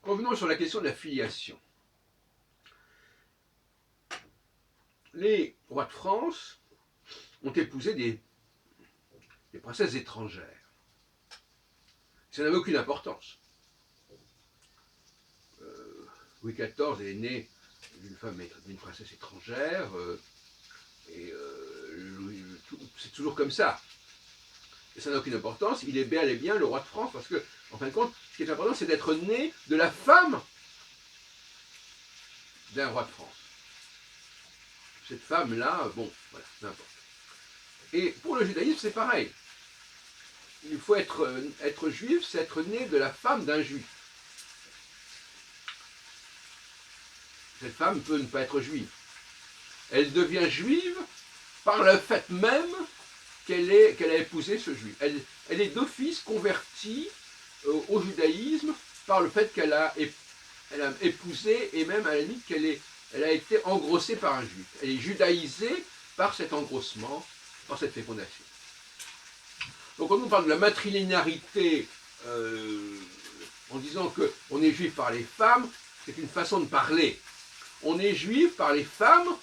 Revenons sur la question de la filiation. Les rois de France ont épousé des princesses étrangères. Ça n'avait aucune importance. Louis XIV est né d'une princesse étrangère, c'est toujours comme ça. Et ça n'a aucune importance, il est bel et bien le roi de France, parce que, en fin de compte, ce qui est important, c'est d'être né de la femme d'un roi de France. Cette femme-là, bon, voilà, n'importe. Et pour le judaïsme, c'est pareil. Il faut être juif, c'est être né de la femme d'un juif. Cette femme peut ne pas être juive. Elle devient juive par le fait même qu'elle a épousé ce juif. Elle est d'office convertie au judaïsme par le fait qu'elle a épousé, et même à la limite elle a été engrossée par un juif. Elle est judaïsée par cet engrossement, par cette fécondation. Donc quand on parle de la matrilinéarité en disant qu'on est juif par les femmes, c'est une façon de parler. On est juif par les femmes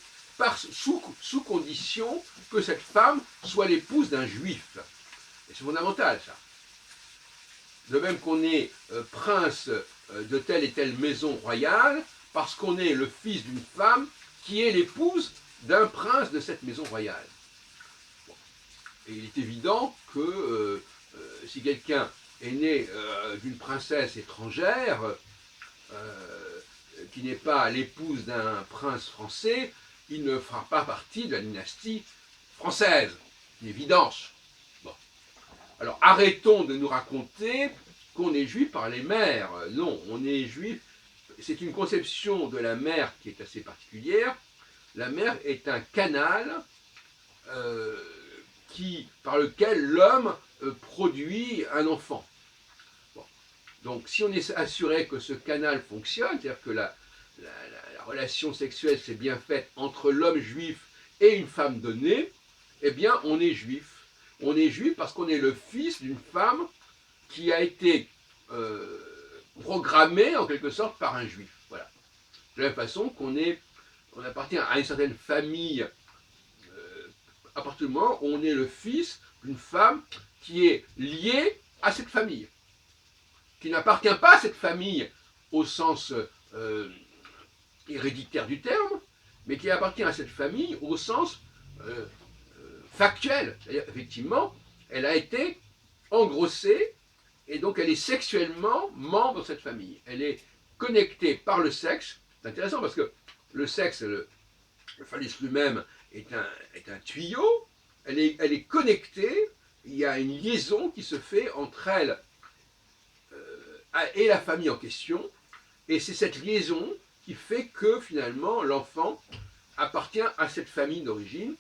sous condition que cette femme soit l'épouse d'un juif. Et c'est fondamental, ça. De même qu'on est prince de telle et telle maison royale, parce qu'on est le fils d'une femme qui est l'épouse d'un prince de cette maison royale. Bon. Et il est évident que si quelqu'un est né d'une princesse étrangère, qui n'est pas l'épouse d'un prince français, il ne fera pas partie de la dynastie française. Une évidence. Bon. Alors arrêtons de nous raconter qu'on est juif par les mères. Non, on est juif. C'est une conception de la mère qui est assez particulière. La mère est un canal par lequel l'homme produit un enfant. Bon. Donc si on est assuré que ce canal fonctionne, c'est-à-dire que la relation sexuelle s'est bien faite entre l'homme juif et une femme donnée, eh bien on est juif. On est juif parce qu'on est le fils d'une femme qui a été programmée en quelque sorte par un juif. Voilà. De la même façon qu'on appartient à une certaine famille, à partir du moment où on est le fils d'une femme qui est liée à cette famille, qui n'appartient pas à cette famille au sens héréditaire du terme, mais qui appartient à cette famille au sens factuel. C'est-à-dire, effectivement, elle a été engrossée, et donc elle est sexuellement membre de cette famille. Elle est connectée par le sexe. C'est intéressant parce que le sexe, le phallus lui-même est un tuyau. Elle est connectée. Il y a une liaison qui se fait entre elle et la famille en question. Et c'est cette liaison qui fait que finalement l'enfant appartient à cette famille d'origine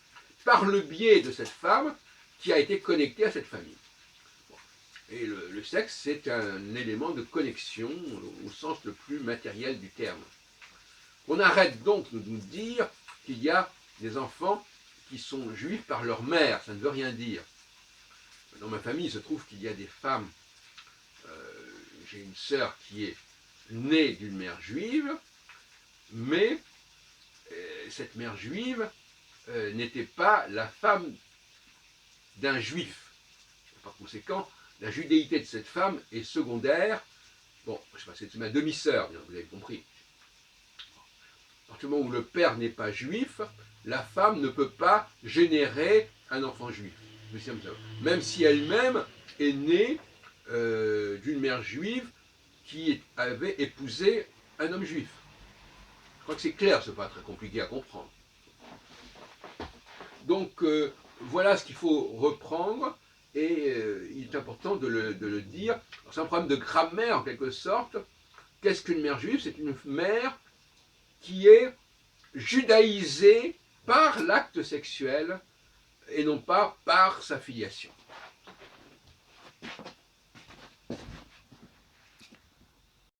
par le biais de cette femme qui a été connectée à cette famille. Et le sexe, c'est un élément de connexion au sens le plus matériel du terme. On arrête donc de nous dire qu'il y a des enfants qui sont juifs par leur mère, ça ne veut rien dire. Dans ma famille, il se trouve qu'il y a des femmes, j'ai une sœur qui est née d'une mère juive, mais cette mère juive n'était pas la femme d'un juif. Par conséquent, la judéité de cette femme est secondaire. Bon, je sais pas, c'est ma demi-sœur, vous avez compris. À partir du moment où le père n'est pas juif, la femme ne peut pas générer un enfant juif. Même si elle-même est née d'une mère juive qui avait épousé un homme juif. Je crois que c'est clair, ce n'est pas très compliqué à comprendre. Donc voilà ce qu'il faut reprendre, et il est important de le dire. C'est un problème de grammaire en quelque sorte. Qu'est-ce qu'une mère juive? C'est une mère qui est judaïsée par l'acte sexuel et non pas par sa filiation.